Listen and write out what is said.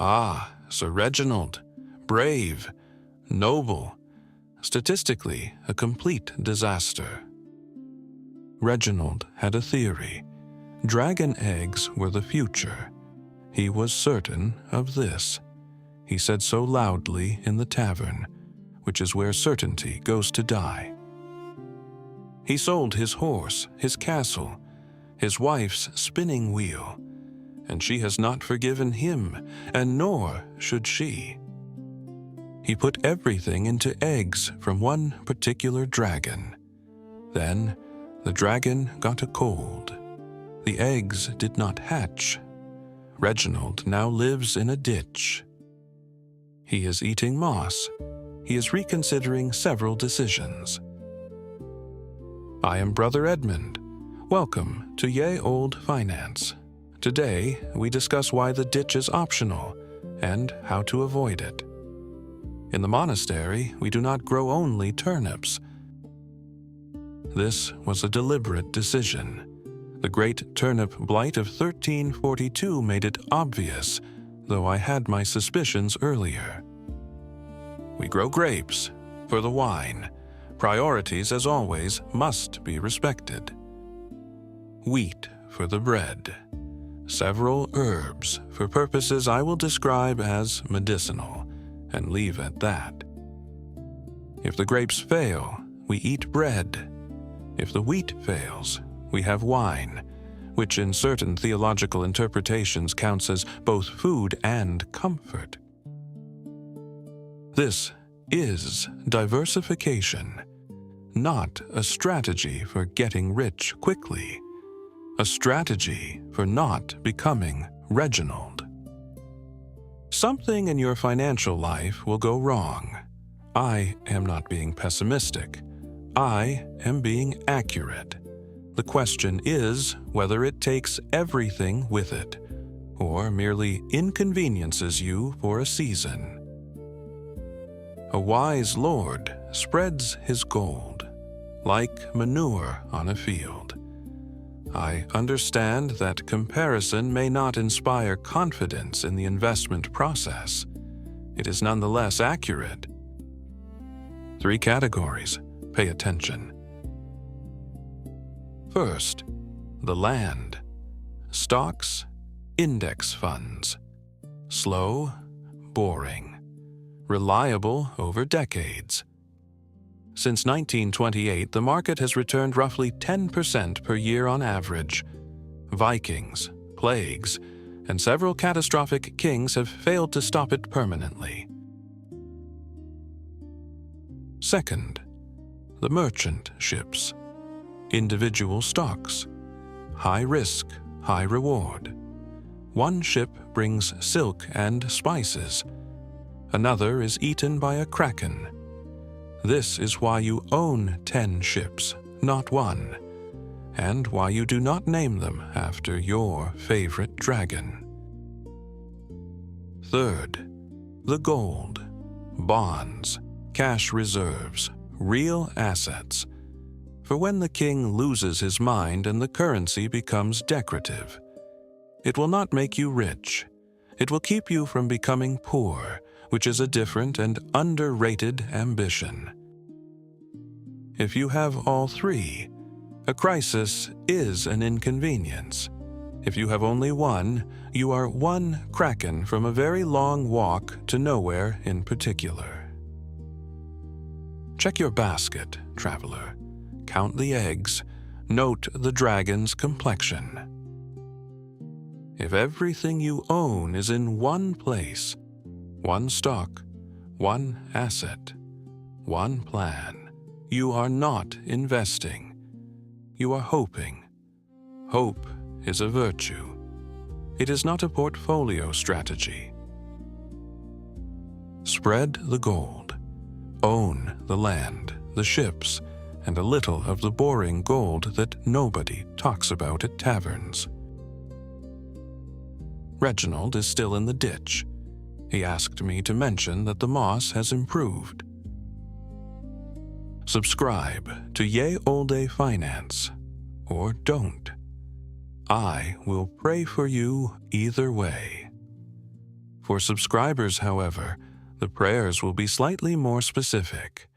Ah, Sir Reginald, brave, noble, statistically a complete disaster. Reginald had a theory. Dragon eggs were the future. He was certain of this. He said so loudly in the tavern, which is where certainty goes to die. He sold his horse, his castle, his wife's spinning wheel, and she has not forgiven him, and nor should she. He put everything into eggs from one particular dragon. Then the dragon got a cold. The eggs did not hatch. Reginald now lives in a ditch. He is eating moss. He is reconsidering several decisions. I am Brother Edmund. Welcome to Ye Olde Finance. Today, we discuss why the ditch is optional and how to avoid it. In the monastery, we do not grow only turnips. This was a deliberate decision. The great turnip blight of 1342 made it obvious, though I had my suspicions earlier. We grow grapes for the wine. Priorities, as always, must be respected. Wheat for the bread. Several herbs for purposes I will describe as medicinal, and leave at that. If the grapes fail, we eat bread. If the wheat fails, we have wine, which in certain theological interpretations counts as both food and comfort. This is diversification, not a strategy for getting rich quickly, a strategy for not becoming Reginald. Something in your financial life will go wrong. I am not being pessimistic. I am being accurate. The question is whether it takes everything with it, or merely inconveniences you for a season. A wise lord spreads his gold, like manure on a field. I understand that comparison may not inspire confidence in the investment process. It is nonetheless accurate. 3 categories. Pay attention. First, the land. Stocks, index funds. Slow, boring. Reliable over decades. Since 1928, the market has returned roughly 10% per year on average. Vikings, plagues, and several catastrophic kings have failed to stop it permanently. Second, the merchant ships. Individual stocks. High risk, high reward. One ship brings silk and spices. Another is eaten by a kraken. This is why you own 10 ships, not one, and why you do not name them after your favorite dragon. Third, the gold. Bonds, cash reserves, real assets. For when the king loses his mind and the currency becomes decorative, it will not make you rich. It will keep you from becoming poor, which is a different and underrated ambition. If you have all 3, a crisis is an inconvenience. If you have only one, you are one kraken from a very long walk to nowhere in particular. Check your basket, traveler. Count the eggs. Note the dragon's complexion. If everything you own is in one place, one stock, one asset, one plan, you are not investing. You are hoping. Hope is a virtue. It is not a portfolio strategy. Spread the gold. Own the land, the ships, and a little of the boring gold that nobody talks about at taverns. Reginald is still in the ditch. He asked me to mention that the moss has improved. Subscribe to Ye Olde Finance, or don't. I will pray for you either way. For subscribers, however, the prayers will be slightly more specific.